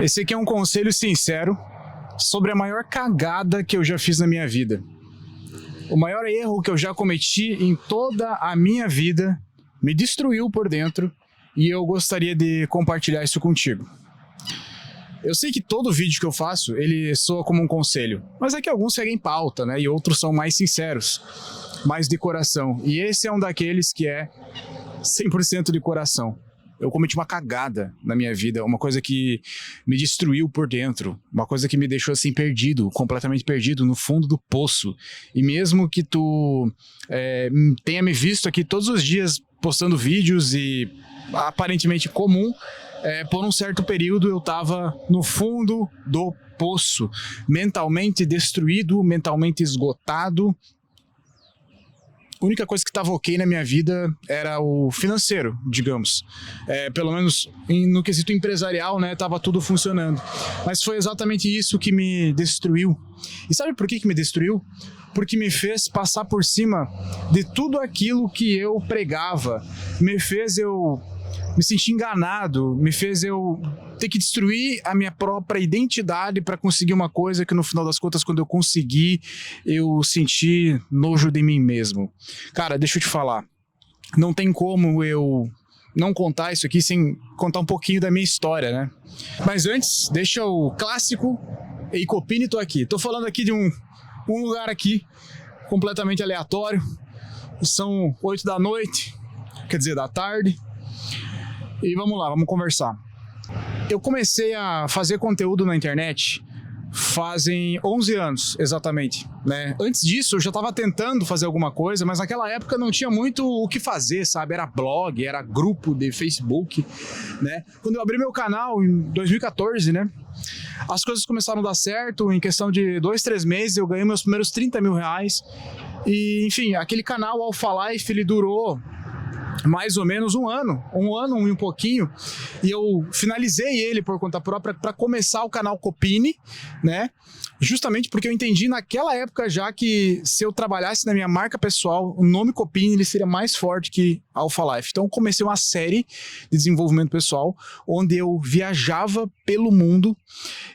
Esse aqui é um conselho sincero sobre a maior cagada que eu já fiz na minha vida. O maior erro que eu já cometi em toda a minha vida me destruiu por dentro e eu gostaria de compartilhar isso contigo. Eu sei que todo vídeo que eu faço, ele soa como um conselho, mas é que alguns seguem pauta, né? E outros são mais sinceros, mais de coração. E esse é um daqueles que é 100% de coração. Eu cometi uma cagada na minha vida, uma coisa que me destruiu por dentro, uma coisa que me deixou assim perdido, completamente perdido, no fundo do poço. E mesmo que tu tenha me visto aqui todos os dias postando vídeos e aparentemente comum, por um certo período eu estava no fundo do poço, mentalmente destruído, mentalmente esgotado. A única coisa que estava ok na minha vida era o financeiro, digamos. Pelo menos no quesito empresarial, né, estava tudo funcionando. Mas foi exatamente isso que me destruiu. E sabe por que me destruiu? Porque me fez passar por cima de tudo aquilo que eu pregava. Me fez eu me sentir enganado, me fez eu ter que destruir a minha própria identidade para conseguir uma coisa que no final das contas, quando eu consegui, eu senti nojo de mim mesmo. Cara, deixa eu te falar, não tem como eu não contar isso aqui sem contar um pouquinho da minha história, né? Mas antes, deixa o clássico Eicopini, tô aqui. Tô falando aqui de um lugar aqui completamente aleatório. São 8 da noite, quer dizer, da tarde. E vamos lá, vamos conversar. Eu comecei a fazer conteúdo na internet fazem 11 anos, exatamente, né? Antes disso, eu já estava tentando fazer alguma coisa, mas naquela época não tinha muito o que fazer, sabe? Era blog, era grupo de Facebook, né? Quando eu abri meu canal em 2014, né? As coisas começaram a dar certo, em questão de 2, 3 meses eu ganhei meus primeiros 30 mil reais. E, enfim, aquele canal Alpha Life, ele durou mais ou menos um ano e um pouquinho, e eu finalizei ele por conta própria para começar o canal Copini, né? Justamente porque eu entendi naquela época já que se eu trabalhasse na minha marca pessoal, o nome Copini ele seria mais forte que Alpha Life. Então eu comecei uma série de desenvolvimento pessoal onde eu viajava pelo mundo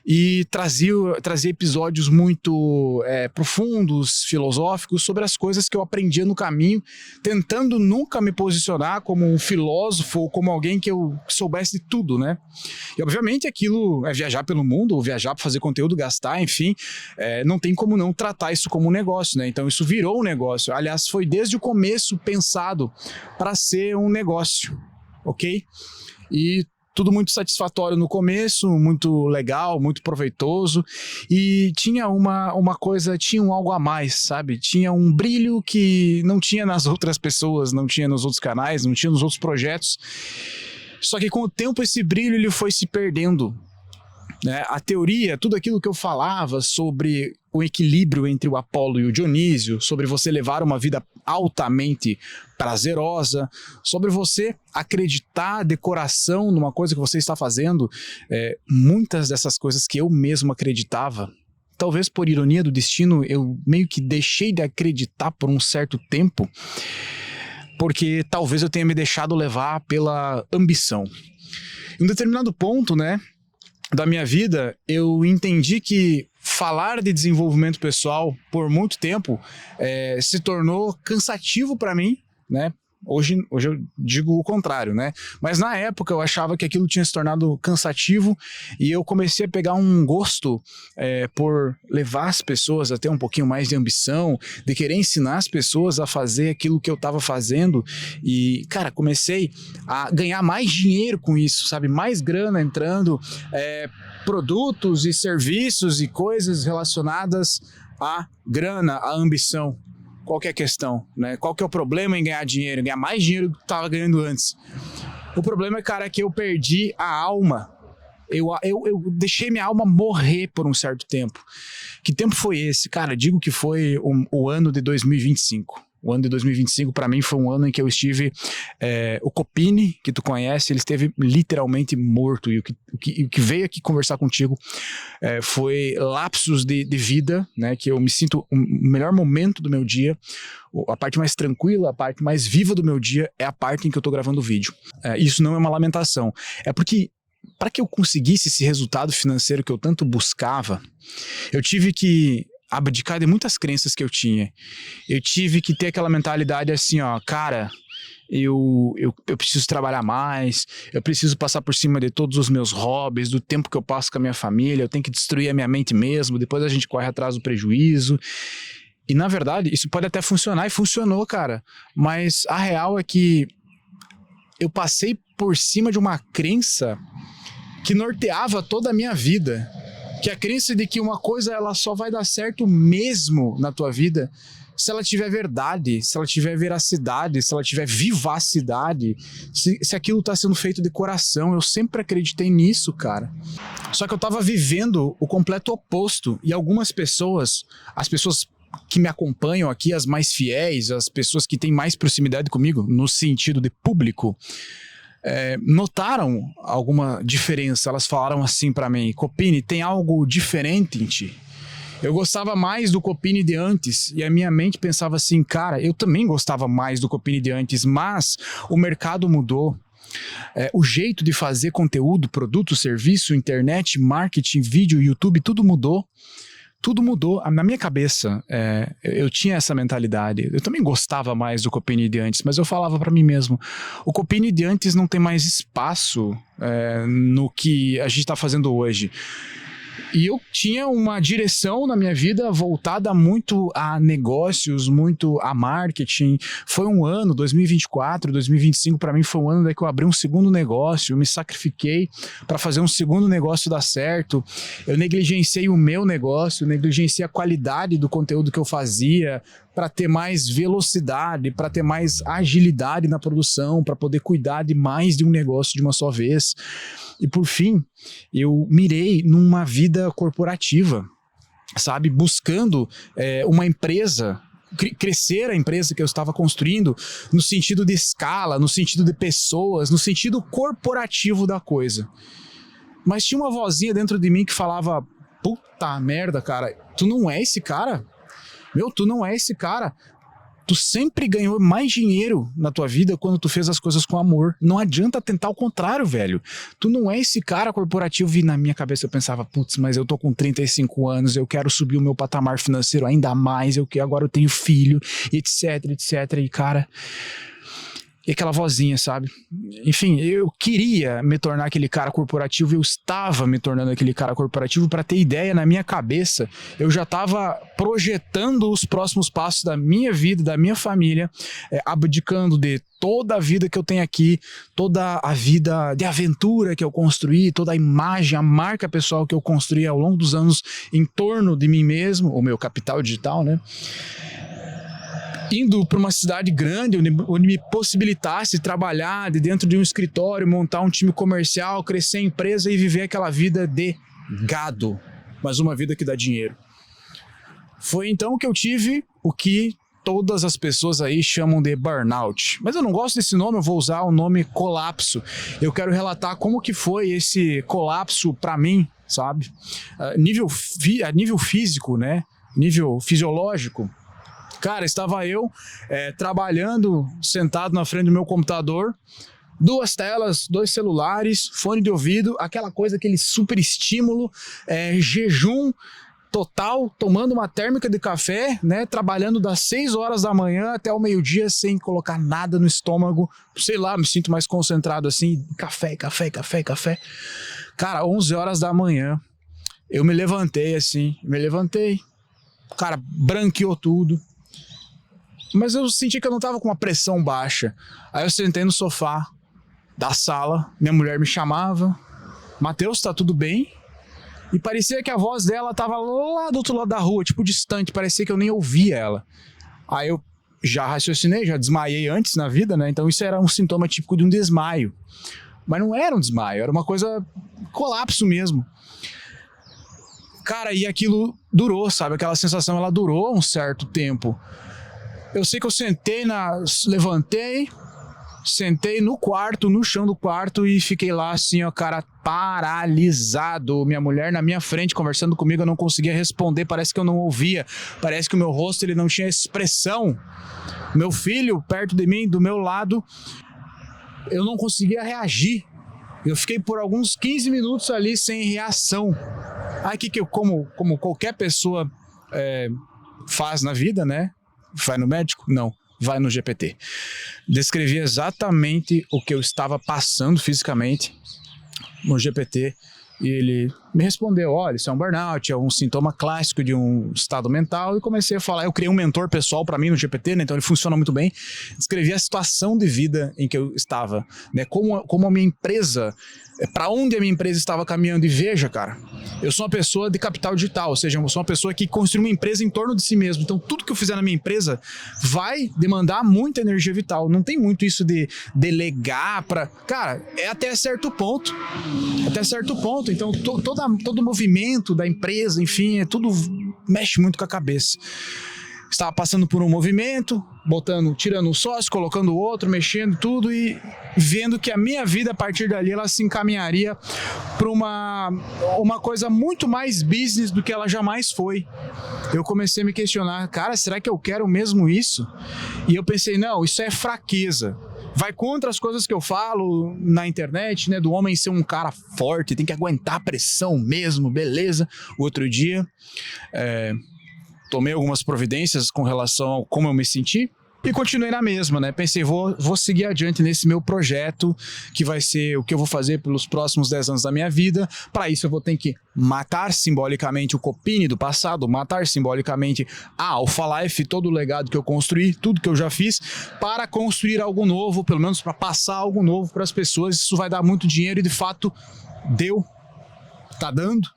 e trazia episódios muito profundos, filosóficos, sobre as coisas que eu aprendia no caminho, tentando nunca me posicionar como um filósofo ou como alguém que eu soubesse de tudo, né? E obviamente aquilo é viajar pelo mundo, ou viajar para fazer conteúdo, gastar, enfim, não tem como não tratar isso como um negócio, né? Então isso virou um negócio. Aliás, foi desde o começo pensado para ser um negócio, ok? E tudo muito satisfatório no começo, muito legal, muito proveitoso, e tinha uma coisa, tinha um algo a mais, sabe? Tinha um brilho que não tinha nas outras pessoas, não tinha nos outros canais, não tinha nos outros projetos. Só que com o tempo esse brilho ele foi se perdendo, né? A teoria, tudo aquilo que eu falava sobre o equilíbrio entre o Apolo e o Dionísio, sobre você levar uma vida altamente prazerosa, sobre você acreditar de coração numa coisa que você está fazendo, muitas dessas coisas que eu mesmo acreditava, talvez por ironia do destino, eu meio que deixei de acreditar por um certo tempo, porque talvez eu tenha me deixado levar pela ambição. Em um determinado ponto, né, da minha vida, eu entendi que falar de desenvolvimento pessoal por muito tempo se tornou cansativo para mim, né? Hoje eu digo o contrário, né? Mas na época eu achava que aquilo tinha se tornado cansativo e eu comecei a pegar um gosto por levar as pessoas a ter um pouquinho mais de ambição, de querer ensinar as pessoas a fazer aquilo que eu estava fazendo e, cara, comecei a ganhar mais dinheiro com isso, sabe? Mais grana entrando, produtos e serviços e coisas relacionadas à grana, à ambição. Qual que é a questão, né? Qual que é o problema em ganhar dinheiro, ganhar mais dinheiro do que estava ganhando antes? O problema, cara, é que eu perdi a alma. Eu deixei minha alma morrer por um certo tempo. Que tempo foi esse? Cara, digo que foi o ano de 2025. O ano de 2025, para mim, foi um ano em que eu estive... o Copini, que tu conhece, ele esteve literalmente morto. E o que veio aqui conversar contigo foi lapsos de vida, né? Que eu me sinto o melhor momento do meu dia. A parte mais tranquila, a parte mais viva do meu dia é a parte em que eu tô gravando o vídeo. Isso não é uma lamentação. É porque para que eu conseguisse esse resultado financeiro que eu tanto buscava, eu tive que abdicar de muitas crenças que eu tinha. Eu tive que ter aquela mentalidade assim, ó, cara, eu preciso trabalhar mais, eu preciso passar por cima de todos os meus hobbies, do tempo que eu passo com a minha família, eu tenho que destruir a minha mente mesmo, depois a gente corre atrás do prejuízo. E na verdade, isso pode até funcionar, e funcionou, cara. Mas a real é que eu passei por cima de uma crença que norteava toda a minha vida. Que é a crença de que uma coisa ela só vai dar certo mesmo na tua vida se ela tiver verdade, se ela tiver veracidade, se ela tiver vivacidade, se aquilo está sendo feito de coração. Eu sempre acreditei nisso, cara. Só que eu estava vivendo o completo oposto. E algumas pessoas, as pessoas que me acompanham aqui, as mais fiéis, as pessoas que têm mais proximidade comigo, no sentido de público, notaram alguma diferença. Elas falaram assim pra mim: Copini, tem algo diferente em ti. Eu gostava mais do Copini de antes, e a minha mente pensava assim, cara, eu também gostava mais do Copini de antes, mas o mercado mudou. O jeito de fazer conteúdo, produto, serviço, internet, marketing, vídeo, YouTube, tudo mudou. Tudo mudou. Na minha cabeça, eu tinha essa mentalidade. Eu também gostava mais do Copini de antes, mas eu falava para mim mesmo, o Copini de antes não tem mais espaço no que a gente está fazendo hoje. E eu tinha uma direção na minha vida voltada muito a negócios, muito a marketing. Foi um ano, 2024, 2025, para mim foi um ano daí que eu abri um segundo negócio, eu me sacrifiquei para fazer um segundo negócio dar certo. Eu negligenciei o meu negócio, negligenciei a qualidade do conteúdo que eu fazia para ter mais velocidade, para ter mais agilidade na produção, para poder cuidar de mais de um negócio de uma só vez. E por fim, eu mirei numa vida corporativa, sabe? Buscando uma empresa, crescer a empresa que eu estava construindo no sentido de escala, no sentido de pessoas, no sentido corporativo da coisa. Mas tinha uma vozinha dentro de mim que falava, puta merda, cara, tu não é esse cara? Meu, tu não é esse cara. Tu sempre ganhou mais dinheiro na tua vida quando tu fez as coisas com amor. Não adianta tentar o contrário, velho. Tu não é esse cara corporativo. E na minha cabeça eu pensava, putz, mas eu tô com 35 anos, eu quero subir o meu patamar financeiro ainda mais, agora eu tenho filho, etc, etc. E cara... E aquela vozinha, sabe? Enfim, eu queria me tornar aquele cara corporativo, eu estava me tornando aquele cara corporativo. Para ter ideia, na minha cabeça, eu já estava projetando os próximos passos da minha vida, da minha família, abdicando de toda a vida que eu tenho aqui, toda a vida de aventura que eu construí, toda a imagem, a marca pessoal que eu construí ao longo dos anos em torno de mim mesmo, o meu capital digital, né? Indo para uma cidade grande, onde me possibilitasse trabalhar de dentro de um escritório, montar um time comercial, crescer a empresa e viver aquela vida de gado, mas uma vida que dá dinheiro. Foi então que eu tive o que todas as pessoas aí chamam de burnout. Mas eu não gosto desse nome, eu vou usar o nome colapso. Eu quero relatar como que foi esse colapso para mim, sabe? A nível físico, né? Nível fisiológico. Cara, estava eu trabalhando, sentado na frente do meu computador, 2 telas, 2 celulares, fone de ouvido, aquela coisa, aquele super estímulo, jejum total, tomando uma térmica de café, né, trabalhando das 6 horas da manhã até o meio-dia sem colocar nada no estômago, sei lá, me sinto mais concentrado assim, café. Cara, 11 horas da manhã, eu me levantei, cara, branqueou tudo. Mas eu senti que eu não tava com uma pressão baixa. Aí eu sentei no sofá da sala, minha mulher me chamava, Matheus, tá tudo bem? E parecia que a voz dela tava lá do outro lado da rua, tipo distante, parecia que eu nem ouvia ela. Aí eu já raciocinei, já desmaiei antes na vida, né? Então isso era um sintoma típico de um desmaio. Mas não era um desmaio, era uma coisa, colapso mesmo. Cara, e aquilo durou, sabe? Aquela sensação, ela durou um certo tempo. Eu sei que eu levantei, sentei no quarto, no chão do quarto e fiquei lá assim, ó, cara, paralisado. Minha mulher na minha frente conversando comigo, eu não conseguia responder, parece que eu não ouvia, parece que o meu rosto ele não tinha expressão. Meu filho perto de mim, do meu lado, eu não conseguia reagir. Eu fiquei por alguns 15 minutos ali sem reação. Aí que eu, como qualquer pessoa faz na vida, né? Vai no médico? Não. Vai no GPT. Descrevi exatamente o que eu estava passando fisicamente no GPT e ele me respondeu, olha, isso é um burnout, é um sintoma clássico de um estado mental, e comecei a falar, eu criei um mentor pessoal para mim no GPT, né, então ele funciona muito bem, descrevi a situação de vida em que eu estava, né, como a minha empresa, para onde a minha empresa estava caminhando, e veja, cara, eu sou uma pessoa de capital digital, ou seja, eu sou uma pessoa que construiu uma empresa em torno de si mesmo, então tudo que eu fizer na minha empresa vai demandar muita energia vital, não tem muito isso de delegar para, cara, é até certo ponto, então todo o movimento da empresa, enfim, tudo mexe muito com a cabeça. Estava passando por um movimento, tirando um sócio, colocando o outro, mexendo tudo e vendo que a minha vida a partir dali ela se encaminharia para uma coisa muito mais business do que ela jamais foi. Eu comecei a me questionar, cara, será que eu quero mesmo isso? E eu pensei, não, isso é fraqueza. Vai contra as coisas que eu falo na internet, né? Do homem ser um cara forte, tem que aguentar a pressão mesmo, beleza. O outro dia, tomei algumas providências com relação a como eu me senti e continuei na mesma, né? Pensei, vou seguir adiante nesse meu projeto, que vai ser o que eu vou fazer pelos próximos 10 anos da minha vida. Para isso eu vou ter que matar simbolicamente o Copini do passado, matar simbolicamente a Alpha Life, todo o legado que eu construí, tudo que eu já fiz, para construir algo novo, pelo menos para passar algo novo para as pessoas. Isso vai dar muito dinheiro e de fato tá dando.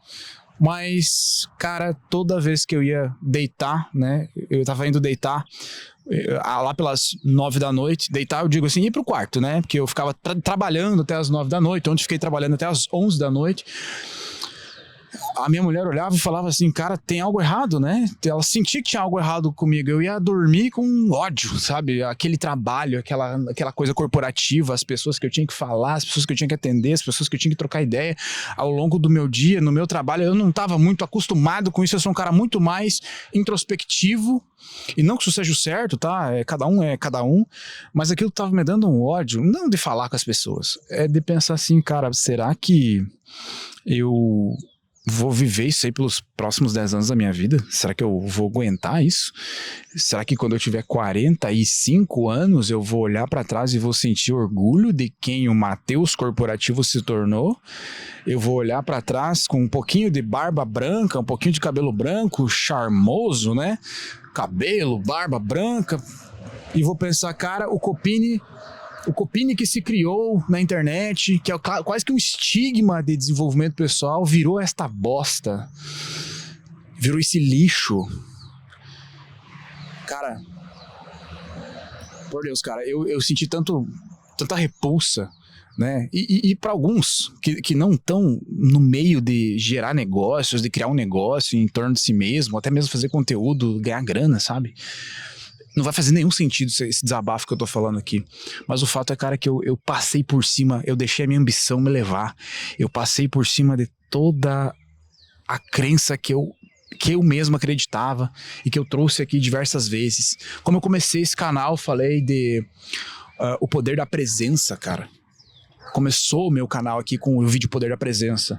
Mas, cara, toda vez que eu ia deitar, né, eu tava indo deitar lá pelas 9 da noite, deitar, eu digo assim, ir pro quarto, né, porque eu ficava trabalhando até as 9 da noite, ontem fiquei trabalhando até as 11 da noite, a minha mulher olhava e falava assim, cara, tem algo errado, né? Ela sentia que tinha algo errado comigo. Eu ia dormir com ódio, sabe? Aquele trabalho, aquela coisa corporativa, as pessoas que eu tinha que falar, as pessoas que eu tinha que atender, as pessoas que eu tinha que trocar ideia ao longo do meu dia, no meu trabalho. Eu não estava muito acostumado com isso. Eu sou um cara muito mais introspectivo. E não que isso seja o certo, tá? Cada um. Mas aquilo estava me dando um ódio, não de falar com as pessoas, é de pensar assim, cara, será que eu vou viver isso aí pelos próximos 10 anos da minha vida? Será que eu vou aguentar isso? Será que quando eu tiver 45 anos eu vou olhar para trás e vou sentir orgulho de quem o Matheus corporativo se tornou? Eu vou olhar para trás com um pouquinho de barba branca, um pouquinho de cabelo branco, charmoso, né? Cabelo, barba branca, e vou pensar, cara, o Copini que se criou na internet, que é quase que um estigma de desenvolvimento pessoal, virou esta bosta. Virou esse lixo. Cara, por Deus, cara, eu senti tanta repulsa, né? E para alguns que não estão no meio de gerar negócios, de criar um negócio em torno de si mesmo, até mesmo fazer conteúdo, ganhar grana, sabe? Não vai fazer nenhum sentido esse desabafo que eu tô falando aqui. Mas o fato é, cara, que eu passei por cima, eu deixei a minha ambição me levar. Eu passei por cima de toda a crença que eu mesmo acreditava e que eu trouxe aqui diversas vezes. Como eu comecei esse canal, falei de o poder da presença, cara. Começou o meu canal aqui com o vídeo Poder da Presença.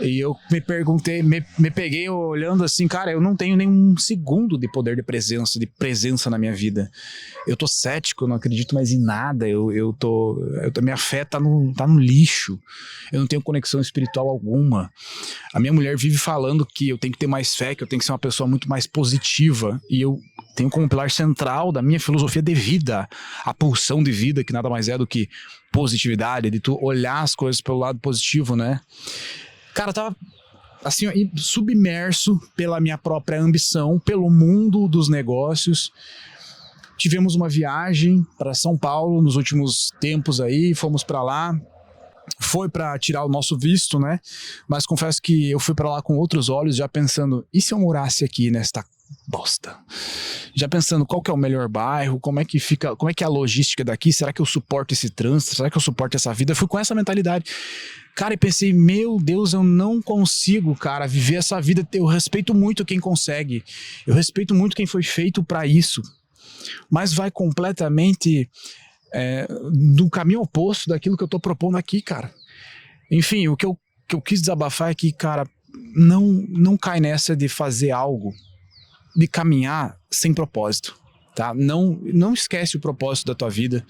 E eu me perguntei, me peguei olhando assim, cara, eu não tenho nenhum segundo de poder de presença na minha vida. Eu tô cético, eu não acredito mais em nada, minha fé tá no lixo. Eu não tenho conexão espiritual alguma. A minha mulher vive falando que eu tenho que ter mais fé, que eu tenho que ser uma pessoa muito mais positiva. E eu tenho como pilar central da minha filosofia de vida, a pulsão de vida, que nada mais é do que positividade, de tu olhar as coisas pelo lado positivo, né? Cara, eu tava assim, submerso pela minha própria ambição, pelo mundo dos negócios. Tivemos uma viagem para São Paulo nos últimos tempos aí, fomos para lá. Foi para tirar o nosso visto, né? Mas confesso que eu fui para lá com outros olhos, já pensando, e se eu morasse aqui nesta bosta? Já pensando qual que é o melhor bairro, como é que é a logística daqui, será que eu suporto esse trânsito, será que eu suporto essa vida? Eu fui com essa mentalidade. Cara, e pensei, meu Deus, eu não consigo, cara, viver essa vida. Eu respeito muito quem consegue, eu respeito muito quem foi feito para isso, mas vai completamente do caminho oposto daquilo que eu tô propondo aqui, cara. Enfim, o que eu quis desabafar é que, cara, não cai nessa de fazer algo, de caminhar sem propósito, tá? Não esquece o propósito da tua vida.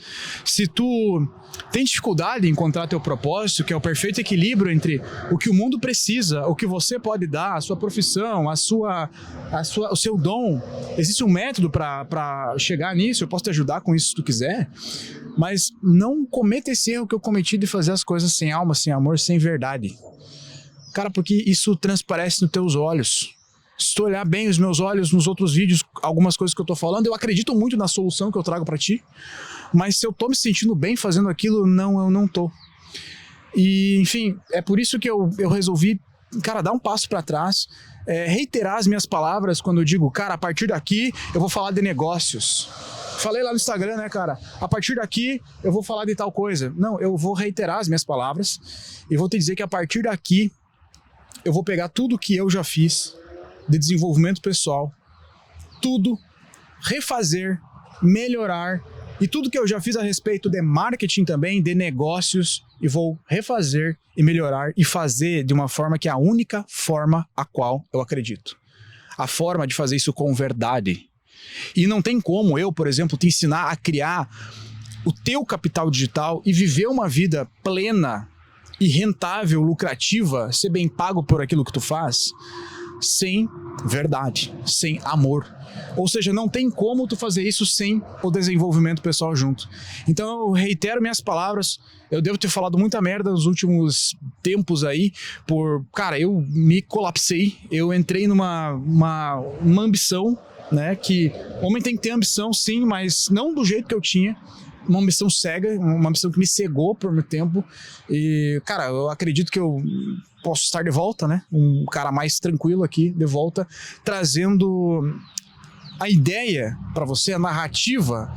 Se tu tem dificuldade em encontrar teu propósito, que é o perfeito equilíbrio entre o que o mundo precisa, o que você pode dar, a sua profissão, o seu dom, existe um método para chegar nisso. Eu posso te ajudar com isso se tu quiser, mas não cometa esse erro que eu cometi de fazer as coisas sem alma, sem amor, sem verdade. Cara, porque isso transparece nos teus olhos. Se tu olhar bem os meus olhos nos outros vídeos, algumas coisas que eu tô falando, eu acredito muito na solução que eu trago pra ti, mas se eu tô me sentindo bem fazendo aquilo, eu não tô. E, enfim, é por isso que eu resolvi, cara, dar um passo pra trás, reiterar as minhas palavras quando eu digo, cara, a partir daqui eu vou falar de negócios. Falei lá no Instagram, né, cara? A partir daqui eu vou falar de tal coisa. Não, eu vou reiterar as minhas palavras e vou te dizer que a partir daqui eu vou pegar tudo que eu já fiz de desenvolvimento pessoal, tudo, refazer, melhorar, e tudo que eu já fiz a respeito de marketing também, de negócios, e vou refazer e melhorar e fazer de uma forma que é a única forma a qual eu acredito. A forma de fazer isso com verdade. E não tem como eu, por exemplo, te ensinar a criar o teu capital digital e viver uma vida plena e rentável, lucrativa, ser bem pago por aquilo que tu faz, sem verdade, sem amor. Ou seja, não tem como tu fazer isso sem o desenvolvimento pessoal junto. Então eu reitero minhas palavras, eu devo ter falado muita merda nos últimos tempos aí, cara, eu me colapsei, eu entrei numa ambição, né, que homem tem que ter ambição sim, mas não do jeito que eu tinha, uma ambição cega, uma ambição que me cegou por muito tempo. E, cara, eu acredito que eu posso estar de volta, né? Um cara mais tranquilo aqui, de volta, trazendo a ideia para você, a narrativa,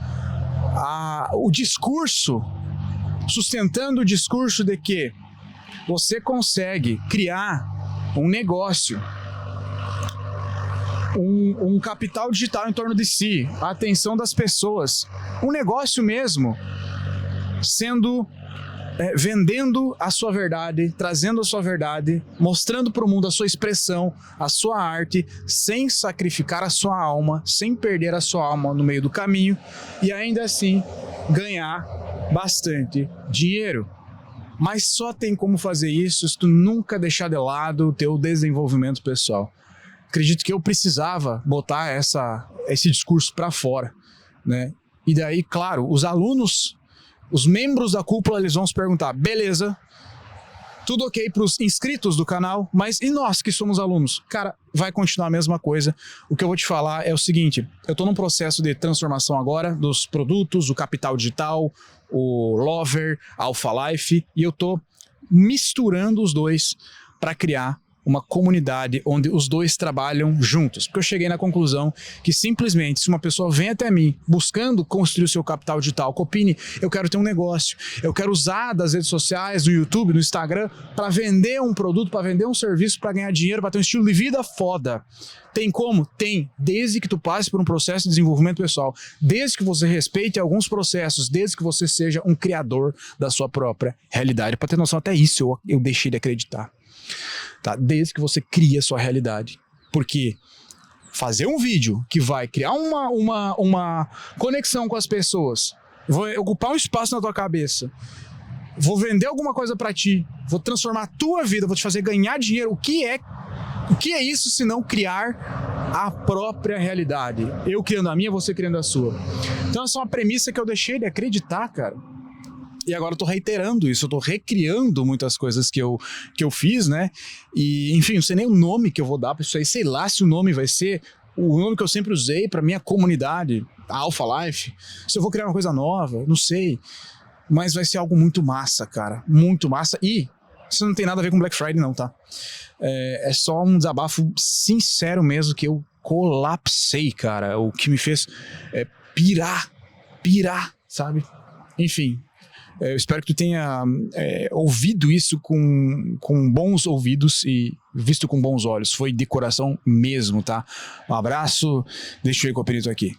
o discurso, sustentando o discurso de que você consegue criar um negócio, um capital digital em torno de si, a atenção das pessoas, um negócio mesmo, vendendo a sua verdade, trazendo a sua verdade, mostrando para o mundo a sua expressão, a sua arte, sem sacrificar a sua alma, sem perder a sua alma no meio do caminho, e ainda assim ganhar bastante dinheiro. Mas só tem como fazer isso se tu nunca deixar de lado o teu desenvolvimento pessoal. Acredito que eu precisava botar esse discurso para fora, né? E daí, claro, os alunos, os membros da cúpula, eles vão se perguntar, beleza, tudo ok para os inscritos do canal, mas e nós que somos alunos? Cara, vai continuar a mesma coisa. O que eu vou te falar é o seguinte, eu estou num processo de transformação agora dos produtos, o Capital Digital, o Lover, Alpha Life, e eu estou misturando os dois para criar uma comunidade onde os dois trabalham juntos. Porque eu cheguei na conclusão que simplesmente se uma pessoa vem até mim buscando construir o seu capital digital, Copini, eu quero ter um negócio, eu quero usar das redes sociais, no YouTube, no Instagram, para vender um produto, para vender um serviço, para ganhar dinheiro, para ter um estilo de vida foda. Tem como? Tem. Desde que tu passe por um processo de desenvolvimento pessoal, desde que você respeite alguns processos, desde que você seja um criador da sua própria realidade. Para ter noção, até isso eu deixei de acreditar. Tá? Desde que você cria a sua realidade. Porque fazer um vídeo que vai criar uma conexão com as pessoas, vou ocupar um espaço na tua cabeça, vou vender alguma coisa pra ti, vou transformar a tua vida, vou te fazer ganhar dinheiro, o que é isso se não criar a própria realidade? Eu criando a minha, você criando a sua. Então essa é uma premissa que eu deixei de acreditar, cara. E agora eu tô reiterando isso, eu tô recriando muitas coisas que eu fiz, né? E, enfim, não sei nem o nome que eu vou dar pra isso aí, sei lá se o nome vai ser o nome que eu sempre usei pra minha comunidade, a Alpha Life, se eu vou criar uma coisa nova, não sei. Mas vai ser algo muito massa, cara, muito massa. E isso não tem nada a ver com Black Friday não, tá? É só um desabafo sincero mesmo que eu colapsei, cara. O que me fez pirar, sabe? Enfim. Eu espero que tu tenha ouvido isso com bons ouvidos e visto com bons olhos. Foi de coração mesmo, tá? Um abraço, deixa eu ir com o Perito aqui.